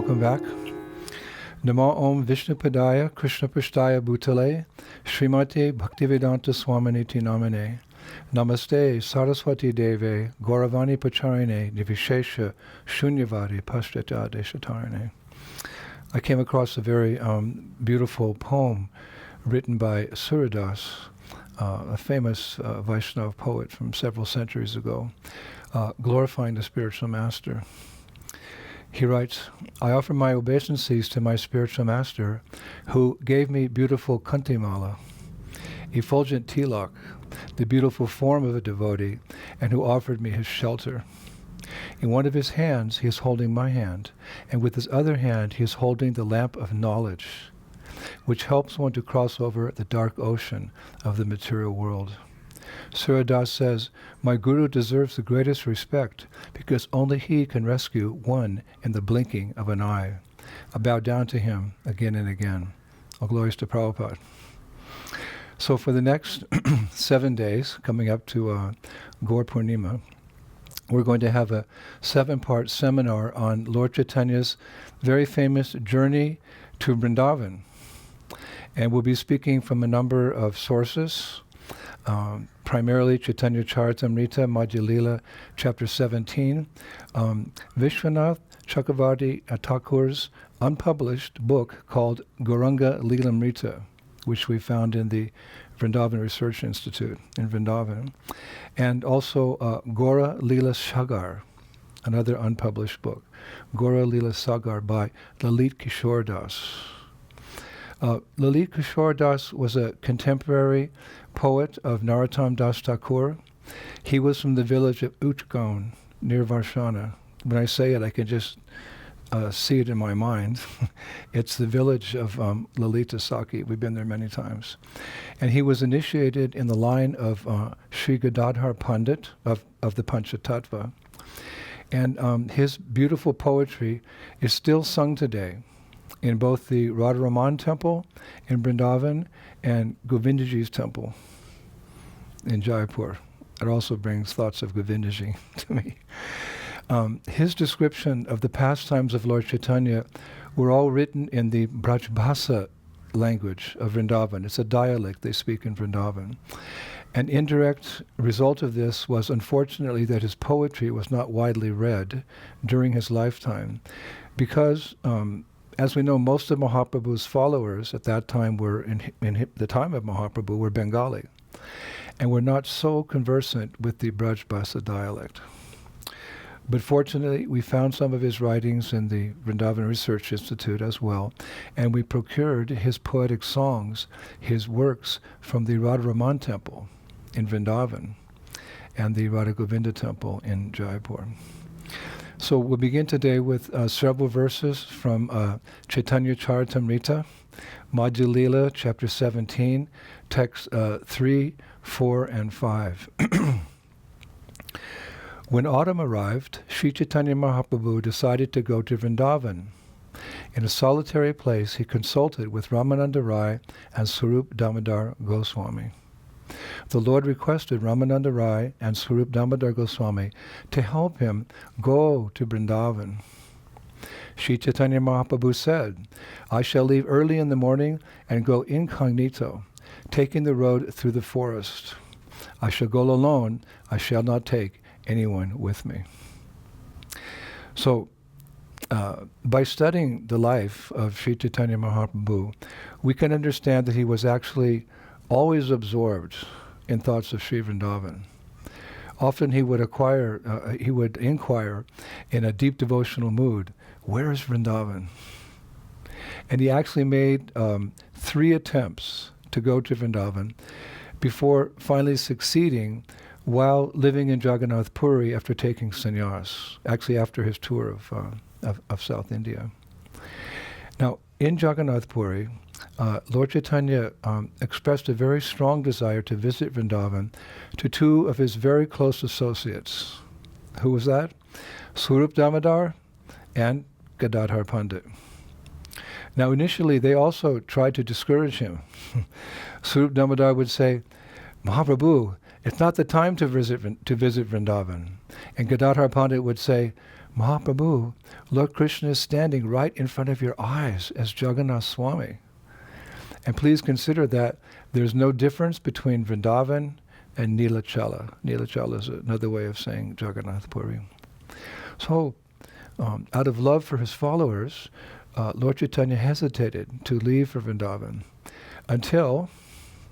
welcome back. Namo Om Vishnupadaya Krishna Prishtaya Bhutale Srimati Bhaktivedanta Swaminiti Namane Namaste Saraswati Deve Gauravani Pacharine Nivishesha Shunyavadi Pashtata Deshatarine. I came across a very beautiful poem written by Suradas, a famous Vaishnava poet from several centuries ago, glorifying the spiritual master. He writes, I offer my obeisances to my spiritual master, who gave me beautiful kantimala, effulgent tilak, the beautiful form of a devotee, and who offered me his shelter. In one of his hands he is holding my hand, and with his other hand he is holding the lamp of knowledge, which helps one to cross over the dark ocean of the material world. Suradas says, my guru deserves the greatest respect because only he can rescue one in the blinking of an eye. I bow down to him again and again. All glories to Prabhupada. So for the next 7 days, coming up to Gaur Purnima, we're going to have a 7-part seminar on Lord Chaitanya's very famous journey to Vrindavan. And we'll be speaking from a number of sources, primarily Chaitanya Charitamrita, Madhya Lila, chapter 17, Vishwanath Chakravarti Thakur's unpublished book called Gauranga Lilamrita, which we found in the Vrindavan Research Institute in Vrindavan, and also Gaura Lila Sagar, another unpublished book, Gaura Lila Sagar by Lalit Kishore Das. Lalit Kishore Das was a contemporary poet of Narottam Das Thakur. He was from the village of Uchgaon, near Varshana. When I say it, I can just see it in my mind. It's the village of Lalita Saki. We've been there many times. And he was initiated in the line of Sri Gadadhar Pandit of the Panchatattva. And his beautiful poetry is still sung today in both the Radharaman temple in Vrindavan and Govindaji's temple in Jaipur. It also brings thoughts of Govindaji to me. His description of the pastimes of Lord Chaitanya were all written in the Brajbhasa language of Vrindavan. It's a dialect they speak in Vrindavan. An indirect result of this was, unfortunately, that his poetry was not widely read during his lifetime because, as we know, most of Mahaprabhu's followers at that time were, in the time of Mahaprabhu, were Bengali and were not so conversant with the Brajbhasa dialect. But fortunately, we found some of his writings in the Vrindavan Research Institute as well, and we procured his poetic songs, his works, from the Radharaman temple in Vrindavan and the Radha Govinda temple in Jaipur. So we'll begin today with several verses from Chaitanya Charitamrita, Madhya Lila, chapter 17, texts 3, 4, and 5. When autumn arrived, Sri Chaitanya Mahaprabhu decided to go to Vrindavan. In a solitary place, he consulted with Ramananda Rai and Swarup Damodar Goswami. The Lord requested Ramananda Rai and Swarup Damodar Goswami to help him go to Vrindavan. Sri Chaitanya Mahaprabhu said, I shall leave early in the morning and go incognito, taking the road through the forest. I shall go alone, I shall not take anyone with me. So, by studying the life of Sri Chaitanya Mahaprabhu, we can understand that he was actually always absorbed in thoughts of Sri Vrindavan. Often he would inquire in a deep devotional mood, where is Vrindavan? And he actually made 3 attempts to go to Vrindavan before finally succeeding while living in Jagannath Puri after taking sannyas, actually after his tour of South India. Now, in Jagannath Puri, Lord Chaitanya expressed a very strong desire to visit Vrindavan to 2 of his very close associates. Who was that? Swarup Damodar and Gadadhar Pandit. Now, initially, they also tried to discourage him. Swarup Damodar would say, Mahaprabhu, it's not the time to visit Vrindavan. And Gadadhar Pandit would say, Mahaprabhu, Lord Krishna is standing right in front of your eyes as Jagannath Swami. And please consider that there's no difference between Vrindavan and Nilachala. Nilachala is another way of saying Jagannath Puri. So, out of love for his followers, Lord Chaitanya hesitated to leave for Vrindavan until,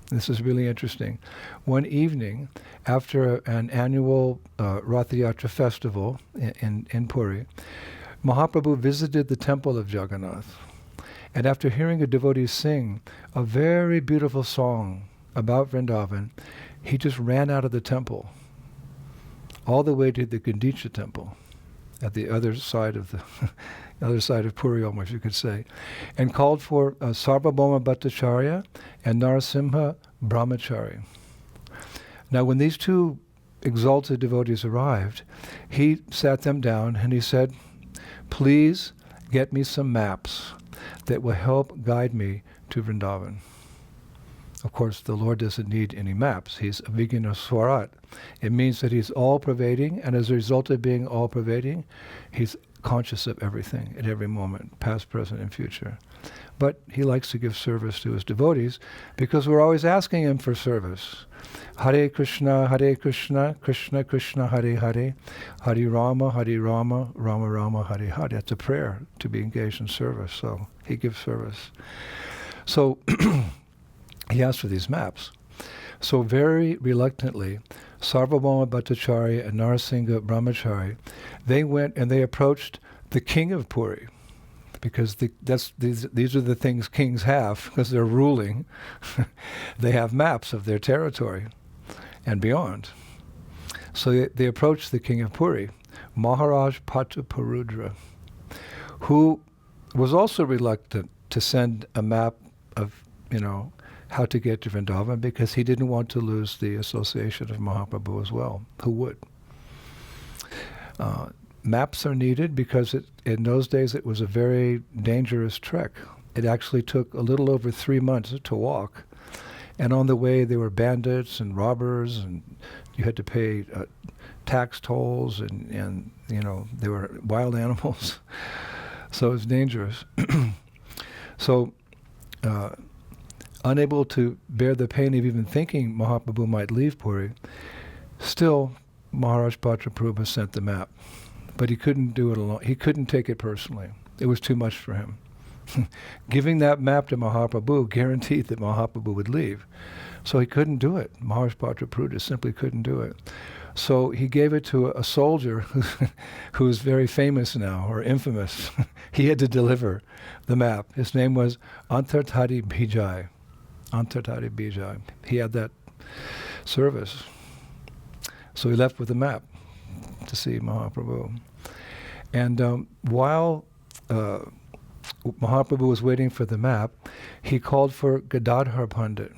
this is really interesting, one evening after an annual Rath Yatra festival in Puri, Mahaprabhu visited the temple of Jagannath. And after hearing a devotee sing a very beautiful song about Vrindavan, he just ran out of the temple, all the way to the Gundicha temple, at the other side of the other side of Puri, almost you could say, and called for Sarvabhauma Bhattacharya and Narasimha Brahmachari. Now, when these two exalted devotees arrived, he sat them down and he said, "Please get me some maps that will help guide me to Vrindavan." Of course, the Lord doesn't need any maps. He's Avijñana Swarat. It means that he's all-pervading, and as a result of being all-pervading, he's conscious of everything at every moment, past, present, and future. But he likes to give service to his devotees because we're always asking him for service. Hare Krishna, Krishna Krishna, Hare Hare, Hare Rama, Rama Rama, Hare Hare. That's a prayer to be engaged in service, so he gives service. So he asked for these maps. So very reluctantly, Sarvabhauma Bhattacharya and Narasimha Brahmachari, they went and they approached the king of Puri, because these are the things kings have, because they're ruling. They have maps of their territory and beyond. So they approached the king of Puri, Maharaj Pataparudra, who was also reluctant to send a map of, how to get to Vrindavan, because he didn't want to lose the association of Mahaprabhu as well. Who would? Maps are needed because in those days it was a very dangerous trek. It actually took a little over 3 months to walk. And on the way there were bandits and robbers, and you had to pay tax tolls, and there were wild animals. So it was dangerous. So, unable to bear the pain of even thinking Mahaprabhu might leave Puri, still Maharaj Pataparudra sent the map. But he couldn't do it alone. He couldn't take it personally. It was too much for him. Giving that map to Mahaprabhu guaranteed that Mahaprabhu would leave. So he couldn't do it. Maharaj Pataparudra simply couldn't do it. So he gave it to a soldier who's very famous now, or infamous. He had to deliver the map. His name was Antartari Bijay. Antartari Bijay. He had that service. So he left with the map to see Mahaprabhu. And while Mahaprabhu was waiting for the map, he called for Gadadhar Pandit.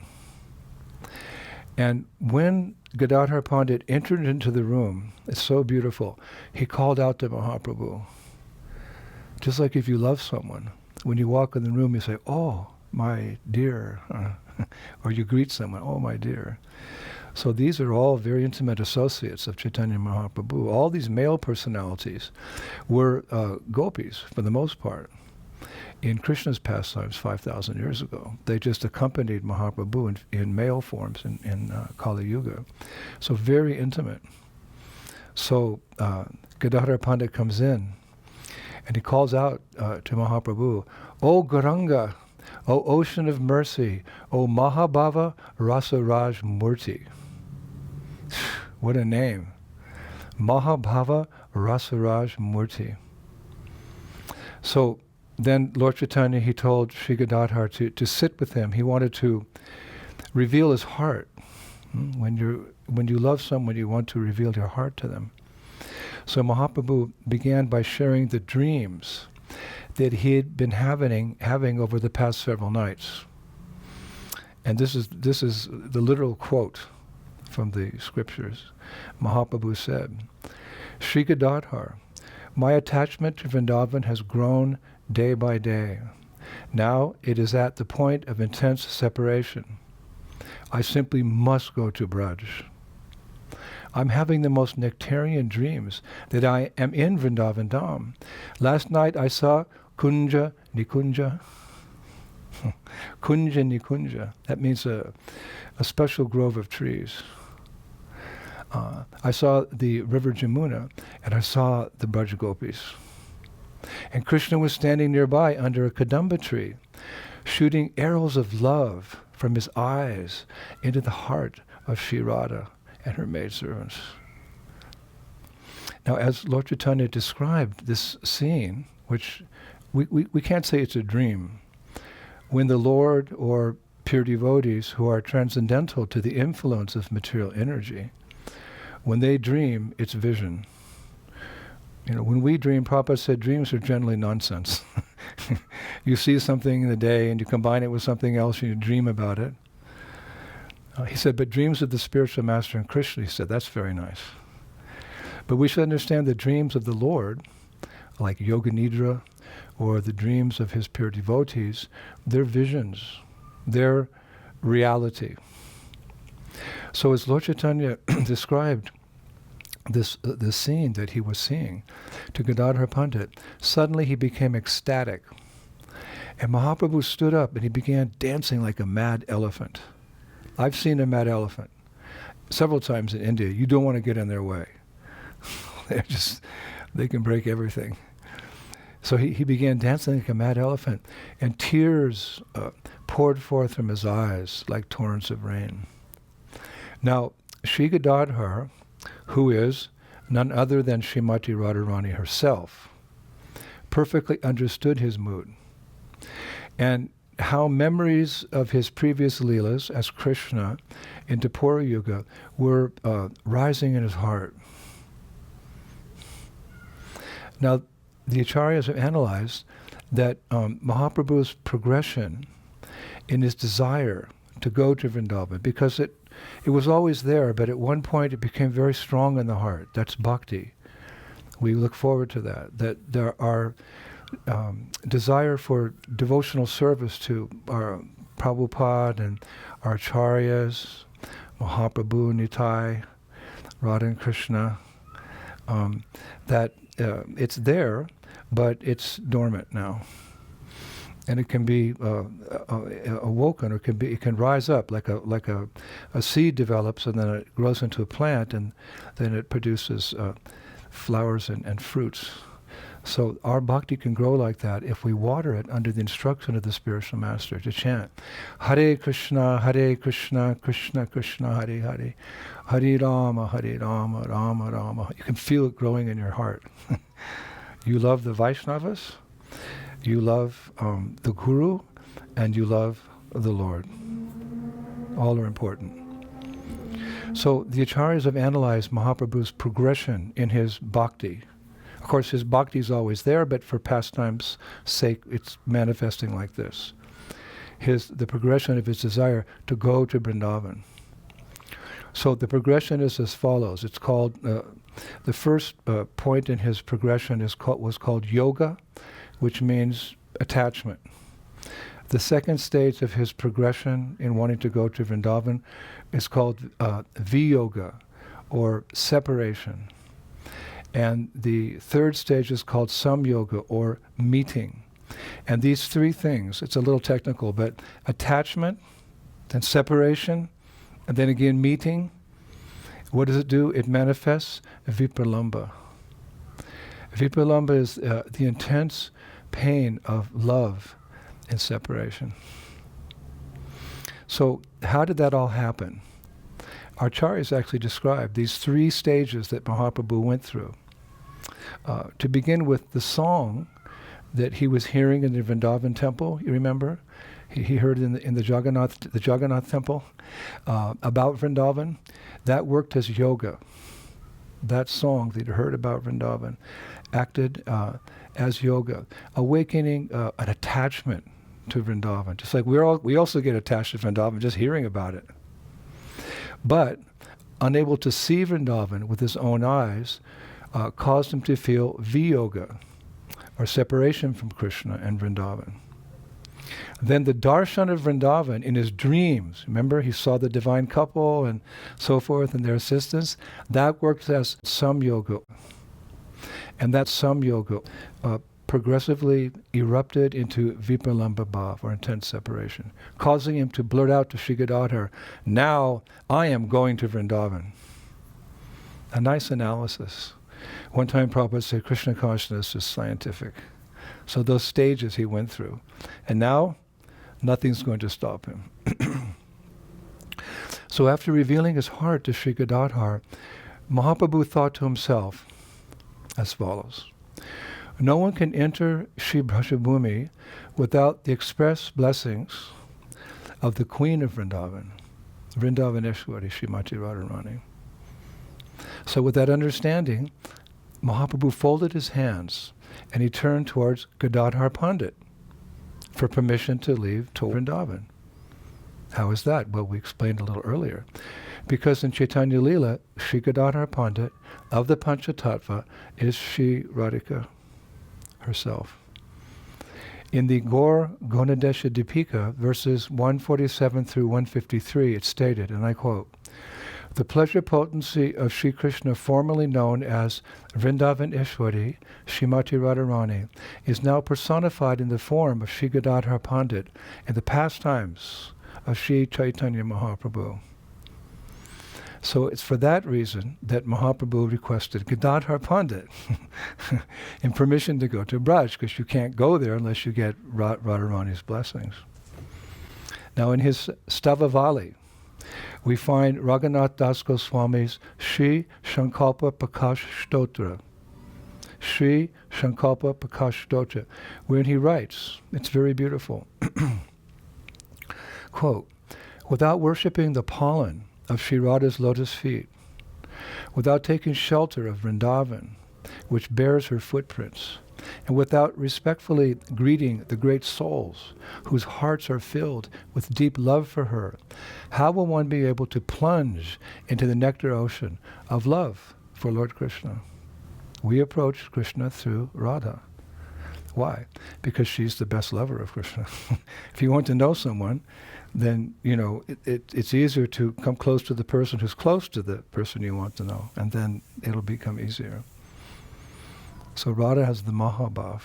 And when Gadadhar Pandit entered into the room, it's so beautiful, he called out to Mahaprabhu. Just like if you love someone, when you walk in the room, you say, "Oh, my dear," or you greet someone, "Oh, my dear." So these are all very intimate associates of Chaitanya Mahaprabhu. All these male personalities were gopis, for the most part, in Krishna's pastimes 5,000 years ago. They just accompanied Mahaprabhu in male forms in Kali Yuga. So very intimate. So Gadadhar Pandit comes in, and he calls out to Mahaprabhu, "O Gauranga, O ocean of mercy, O Mahabhava Rasaraj Murti." What a name. Mahabhava Rasaraj Murti. So then Lord Chaitanya, he told Sri Gadadhar to sit with him. He wanted to reveal his heart. When you love someone, you want to reveal your heart to them. So Mahaprabhu began by sharing the dreams that he had been having over the past several nights. And this is the literal quote from the scriptures. Mahaprabhu said, "Sri Gadadhar, my attachment to Vrindavan has grown day by day. Now it is at the point of intense separation. I simply must go to Braj. I'm having the most nectarian dreams that I am in Vrindavan Dham. Last night I saw Kunja Nikunja. Kunja Nikunja. That means a special grove of trees. I saw the river Jamuna, and I saw the Braj Gopis. And Krishna was standing nearby under a kadamba tree, shooting arrows of love from his eyes into the heart of Shri Radha and her maidservants. Now, as Lord Chaitanya described this scene, which we can't say it's a dream, when the Lord or pure devotees who are transcendental to the influence of material energy, when they dream, it's vision. When we dream, Prabhupada said dreams are generally nonsense. You see something in the day and you combine it with something else and you dream about it. He said, but dreams of the spiritual master and Krishna, he said, that's very nice. But we should understand the dreams of the Lord, like Yoga Nidra, or the dreams of his pure devotees, they're visions, they're reality. So as Lord Chaitanya described this scene that he was seeing to Gadadhar Pandit, suddenly he became ecstatic. And Mahaprabhu stood up and he began dancing like a mad elephant. I've seen a mad elephant several times in India. You don't want to get in their way. They can break everything. So he began dancing like a mad elephant, and tears poured forth from his eyes like torrents of rain. Now, Shri Gadadhar, who is none other than Srimati Radharani herself, perfectly understood his mood, and how memories of his previous leelas as Krishna in Dwapara Yuga were rising in his heart. Now, the Acharyas have analyzed that Mahaprabhu's progression in his desire to go to Vrindavan, because it was always there, but at one point it became very strong in the heart. That's bhakti. We look forward to that there are desire for devotional service to our Prabhupada and our Acharyas, Mahaprabhu, Nitai, Radha and Krishna, that it's there, but it's dormant now. And it can be awoken, or it can rise up like a seed develops, and then it grows into a plant, and then it produces flowers and fruits. So our bhakti can grow like that if we water it under the instruction of the spiritual master to chant Hare Krishna, Krishna Krishna, Hare Hare, Hare Rama, Rama Rama. You can feel it growing in your heart. You love the Vaishnavas, you love the Guru, and you love the Lord. All are important. So the Acharyas have analyzed Mahaprabhu's progression in his bhakti. Of course, his bhakti is always there, but for pastime's sake, it's manifesting like this. The progression of his desire to go to Vrindavan. So the progression is as follows. It's called, the first point in his progression was called yoga, which means attachment. The second stage of his progression in wanting to go to Vrindavan is called viyoga, or separation. And the third stage is called samyoga, or meeting. And these three things, it's a little technical, but attachment, then separation, and then again meeting. What does it do? It manifests vipralamba. Vipralamba is the intense pain of love and separation. So how did that all happen? Our Acharyas actually described these three stages that Mahaprabhu went through. To begin with, the song that he was hearing in the Vrindavan temple, you remember? He heard in the Jagannath temple about Vrindavan. That worked as yoga. That song that he heard about Vrindavan acted as yoga, awakening an attachment to Vrindavan. Just like we also get attached to Vrindavan just hearing about it. But unable to see Vrindavan with his own eyes caused him to feel viyoga, or separation from Krishna and Vrindavan. Then the darshan of Vrindavan in his dreams, remember he saw the divine couple and so forth and their assistants, that worked as samyoga. And that samyoga progressively erupted into vipalamba bhav, or intense separation, causing him to blurt out to Shri Gadadhar, now I am going to Vrindavan. A nice analysis. One time Prabhupada said Krishna consciousness is scientific. So those stages he went through. And now, nothing's going to stop him. So after revealing his heart to Shri Gadadhar, Mahaprabhu thought to himself as follows. No one can enter Shri Brajabhumi without the express blessings of the Queen of Vrindavan, Vrindavaneshwari, Srimati Radharani. So with that understanding, Mahaprabhu folded his hands and he turned towards Gadadhar Pandit for permission to leave to Vrindavan. How is that? Well, we explained a little earlier. Because in Caitanya Lila, Shri Gadadhar Pandit of the Panchatattva is Shri Radhika herself. In the Gaur Gonadesha Dipika, verses 147 through 153, it's stated, and I quote, the pleasure potency of Sri Krishna, formerly known as Vrindavan Ishwari, Srimati Radharani, is now personified in the form of Sri Gadadhar Pandit in the pastimes of Sri Chaitanya Mahaprabhu. So it's for that reason that Mahaprabhu requested Gadadhar Pandit in permission to go to Braj, because you can't go there unless you get Radharani's blessings. Now in his Stavavali, we find Raghunath Das Goswami's Sri Sankalpa Prakash Stotra. Sri Sankalpa Prakash Stotra, wherein he writes, it's very beautiful, quote, without worshipping the pollen of Sri Radha's lotus feet, without taking shelter of Vrindavan, which bears her footprints, and without respectfully greeting the great souls whose hearts are filled with deep love for her, how will one be able to plunge into the nectar ocean of love for Lord Krishna? We approach Krishna through Radha. Why? Because she's the best lover of Krishna. If you want to know someone, then, you know, it's easier to come close to the person who's close to the person you want to know, and then it'll become easier. So Radha has the Mahabhav,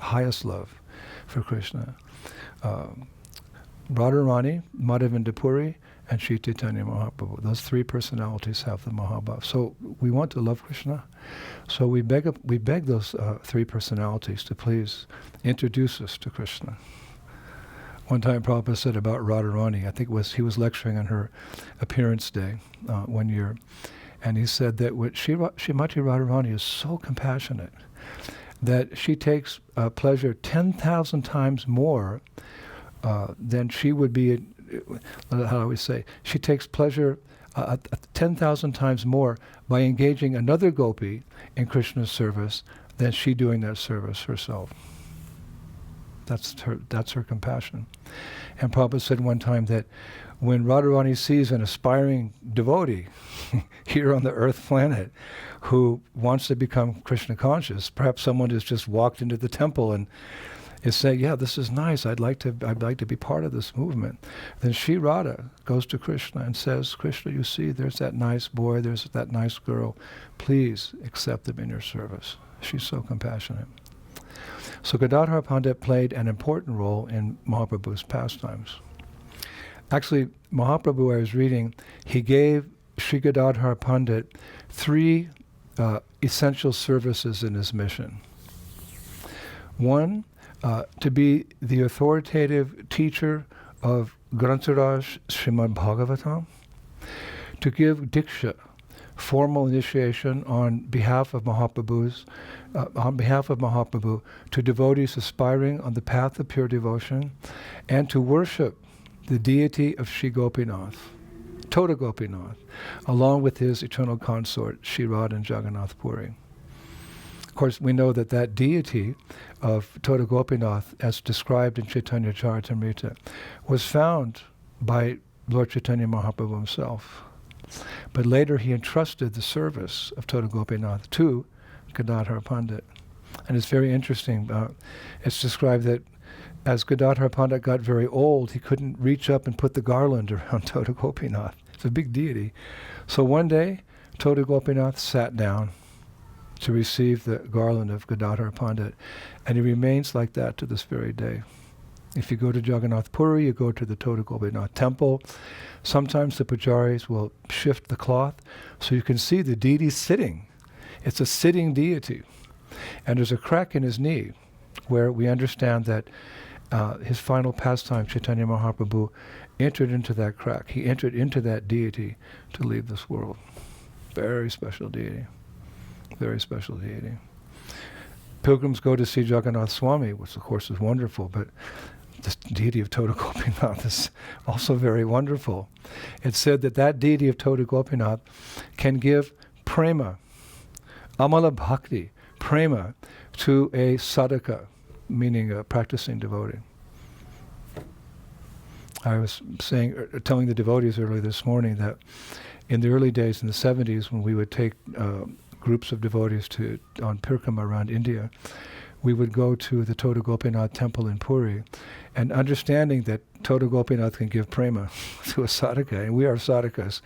highest love for Krishna. Radharani, Madhavendra Puri, and Sri Chaitanya Mahaprabhu. Those three personalities have the Mahabhav. So we want to love Krishna. So we beg those three personalities to please introduce us to Krishna. One time Prabhupada said about Radharani, I think he was lecturing on her appearance day one year, and he said that Srimati Radharani is so compassionate that she takes pleasure 10,000 times more than she would be, how do we say, she takes pleasure 10,000 times more by engaging another gopi in Krishna's service than she doing that service herself. That's her compassion. And Prabhupada said one time that when Radharani sees an aspiring devotee here on the earth planet who wants to become Krishna conscious, perhaps someone has just walked into the temple and is saying, yeah, this is nice, I'd like to be part of this movement. Then Shri Radha goes to Krishna and says, Krishna, you see, there's that nice boy, there's that nice girl, please accept them in your service. She's so compassionate. So Gadadhar Pandit played an important role in Mahaprabhu's pastimes. Actually, Mahaprabhu, I was reading, he gave Sri Gadadhar Pandit three essential services in his mission. One, to be the authoritative teacher of Grantharaj Srimad Bhagavatam, to give Diksha, formal initiation on behalf of Mahaprabhu to devotees aspiring on the path of pure devotion, and to worship the deity of Sri Gopinath, Tota Gopinath, along with his eternal consort, Sri Radha and Jagannath Puri. Of course, we know that deity of Tota Gopinath, as described in Chaitanya Charitamrita, was found by Lord Chaitanya Mahaprabhu himself. But later he entrusted the service of Tota Gopinath to Gadadhar Pandit. And it's very interesting. It's described that as Gadadhar Pandit got very old, he couldn't reach up and put the garland around Tota Gopinath. It's a big deity. So one day, Tota Gopinath sat down to receive the garland of Gadadhar Pandit, and he remains like that to this very day. If you go to Jagannath Puri, you go to the Tota Gopinath temple. Sometimes the pujaris will shift the cloth so you can see the deity sitting. It's a sitting deity. And there's a crack in his knee where we understand that his final pastime, Chaitanya Mahaprabhu, entered into that crack. He entered into that deity to leave this world. Very special deity. Very special deity. Pilgrims go to see Jagannath Swami, which of course is wonderful, but this deity of Tota Gopinath is also very wonderful. It's said that that deity of Tota Gopinath can give prema, amala bhakti, prema, to a sadhaka, meaning a practicing devotee. I was telling the devotees early this morning that in the early days, in the 70s, when we would take groups of devotees on Pirkama around India, we would go to the Tota Gopinath temple in Puri, and understanding that Tota Gopinath can give prema to a sadhaka, and we are sadhakas,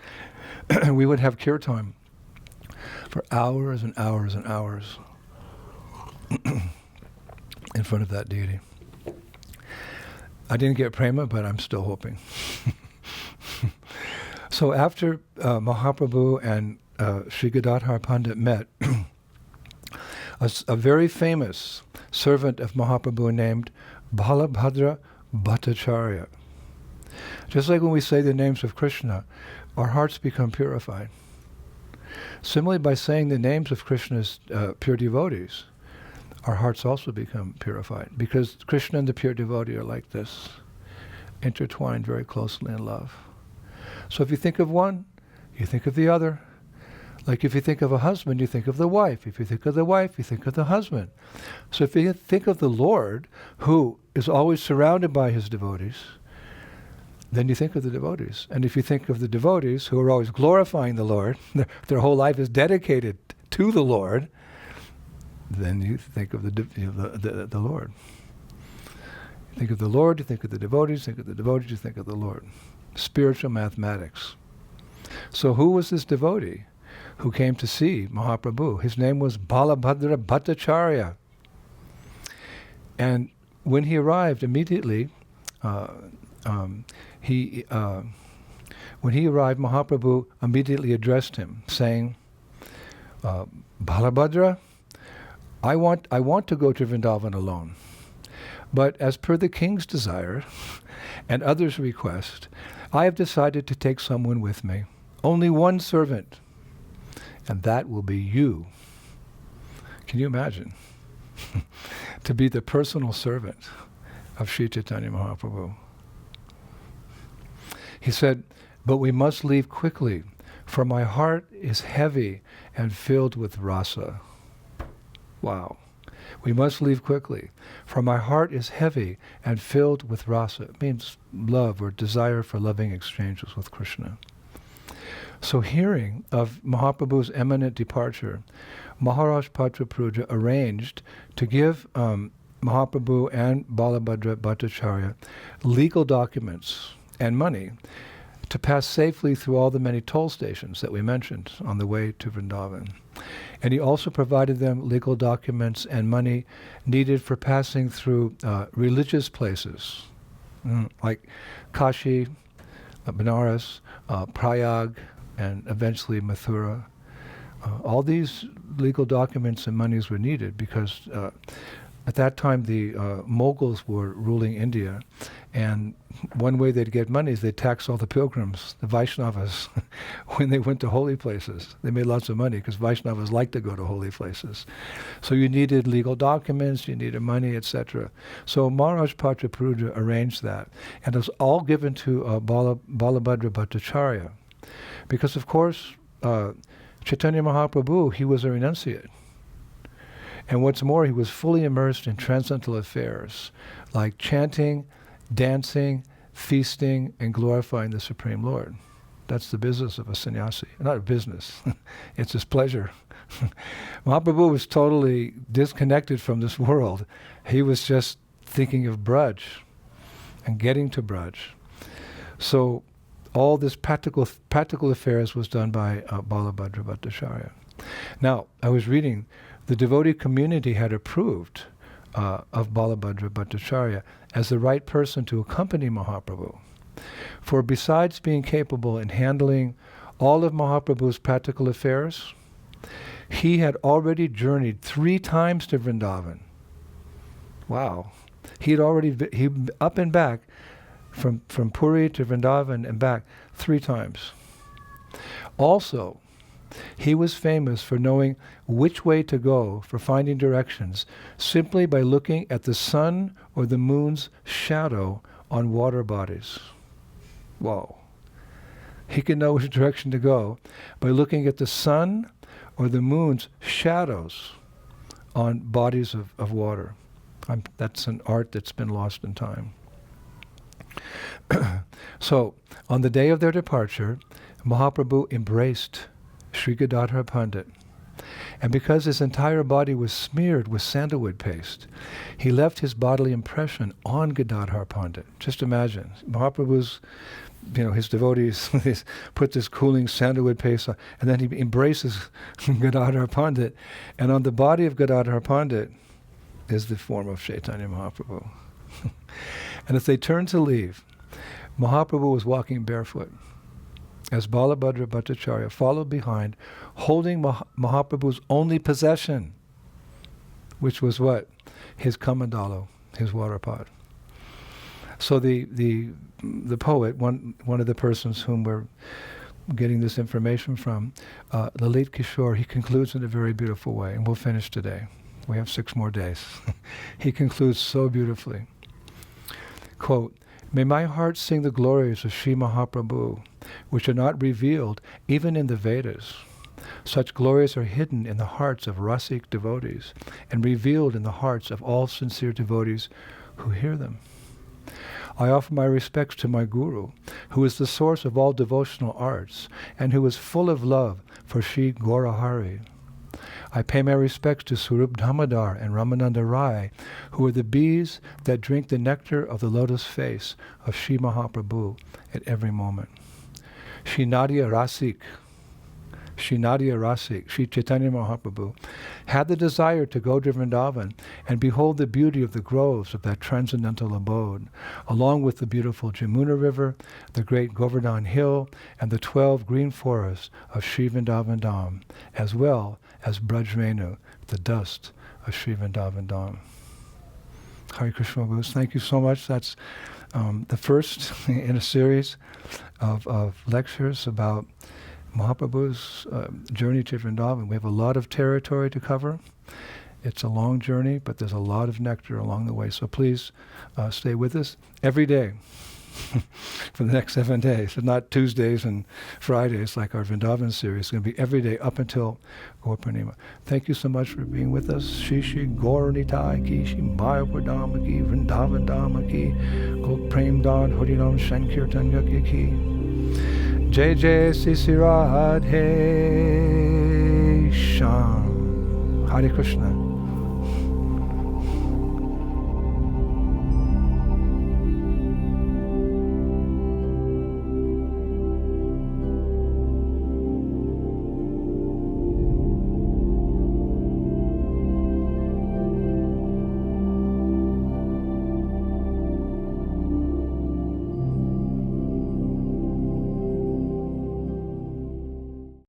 we would have kirtan for hours and hours and hours in front of that deity. I didn't get prema, but I'm still hoping. So after Mahaprabhu and Sri Gadadhar Pandit met, a very famous servant of Mahaprabhu named Balabhadra Bhattacharya. Just like when we say the names of Krishna, our hearts become purified. Similarly, by saying the names of Krishna's pure devotees, our hearts also become purified, because Krishna and the pure devotee are like this, intertwined very closely in love. So if you think of one, you think of the other. Like if you think of a husband, you think of the wife. If you think of the wife, you think of the husband. So if you think of the Lord, who is always surrounded by his devotees, then you think of the devotees. And if you think of the devotees, who are always glorifying the Lord, their whole life is dedicated to the Lord, then you think of the Lord. You think of the Lord, you think of the devotees, think of the devotees, you think of the Lord. Spiritual mathematics. So who was this devotee who came to see Mahaprabhu? His name was Balabhadra Bhattacharya. And when he arrived, immediately, when he arrived, Mahaprabhu immediately addressed him, saying, Balabhadra, I want to go to Vrindavan alone. But as per the king's desire and others' request, I have decided to take someone with me. Only one servant. And that will be you. Can you imagine? To be the personal servant of Sri Chaitanya Mahaprabhu. He said, but we must leave quickly, for my heart is heavy and filled with rasa. Wow. We must leave quickly, for my heart is heavy and filled with rasa. It means love or desire for loving exchanges with Krishna. So hearing of Mahaprabhu's imminent departure, Maharaj Patrapruja arranged to give Mahaprabhu and Balabhadra Bhattacharya legal documents and money to pass safely through all the many toll stations that we mentioned on the way to Vrindavan. And he also provided them legal documents and money needed for passing through religious places, like Kashi, Benares, Prayag, and eventually Mathura. All these legal documents and monies were needed because at that time the Mughals were ruling India, and one way they'd get money is they'd tax all the pilgrims, the Vaishnavas, when they went to holy places. They made lots of money because Vaishnavas like to go to holy places. So you needed legal documents, you needed money, etc. So Maharaj Patrapruja arranged that, and it was all given to Balabhadra Bhattacharya. Because of course, Chaitanya Mahaprabhu, he was a renunciate. And what's more, he was fully immersed in transcendental affairs, like chanting, dancing, feasting, and glorifying the Supreme Lord. That's the business of a sannyasi. Not a business, it's his pleasure. Mahaprabhu was totally disconnected from this world. He was just thinking of Braj and getting to Braj. So all this practical affairs was done by Balabhadra Bhattacharya. Now, I was reading, the devotee community had approved of Balabhadra Bhattacharya as the right person to accompany Mahaprabhu. For besides being capable in handling all of Mahaprabhu's practical affairs, he had already journeyed 3 times to Vrindavan. Wow. He up and back from Puri to Vrindavan and back 3 times. Also, he was famous for knowing which way to go, for finding directions, simply by looking at the sun or the moon's shadow on water bodies. Whoa. He could know which direction to go by looking at the sun or the moon's shadows on bodies of water. That's an art that's been lost in time. So, on the day of their departure, Mahaprabhu embraced Sri Gadadhar Pandit. And because his entire body was smeared with sandalwood paste, he left his bodily impression on Gadadhar Pandit. Just imagine, Mahaprabhu's, his devotees put this cooling sandalwood paste on, and then he embraces Gadadhar Pandit, and on the body of Gadadhar Pandit is the form of Chaitanya Mahaprabhu. And as they turned to leave, Mahaprabhu was walking barefoot, as Balabhadra Bhattacharya followed behind, holding Mahaprabhu's only possession, which was what? His kamandalo, his water pot. So the poet, one of the persons whom we're getting this information from, Lalit Kishore, he concludes in a very beautiful way, and we'll finish today. We have 6 more days. He concludes so beautifully. Quote, "May my heart sing the glories of Sri Mahaprabhu, which are not revealed even in the Vedas. Such glories are hidden in the hearts of Rasik devotees and revealed in the hearts of all sincere devotees who hear them. I offer my respects to my Guru, who is the source of all devotional arts and who is full of love for Sri Gaurahari. I pay my respects to Swarup Damodar and Ramananda Rai, who are the bees that drink the nectar of the lotus face of Sri Mahaprabhu at every moment. Sri Nadia Rasik, Sri Chaitanya Mahaprabhu, had the desire to go to Vrindavan and behold the beauty of the groves of that transcendental abode, along with the beautiful Jamuna River, the great Govardhan Hill, and the 12 green forests of Sri Vrindavan Dham, as well as Brajrenu, the dust of Sri Vrindavan Dham." Hare Krishna, Gurus. Thank you so much. That's the first in a series of lectures about Mahaprabhu's journey to Vrindavan. We have a lot of territory to cover. It's a long journey, but there's a lot of nectar along the way. So please stay with us every day for the next 7 days. So not Tuesdays and Fridays like our Vrindavan series. It's going to be every day up until Gaur Purnima. Thank you so much for being with us. Shri Shri Gaur Nitai ki, Shri Mayapur Dham ki, Vrindavan Dham ki, Gok Prem Dan Harinam Sankirtanya ki. Jai Jai Sri Radhe Sham. Hare Krishna.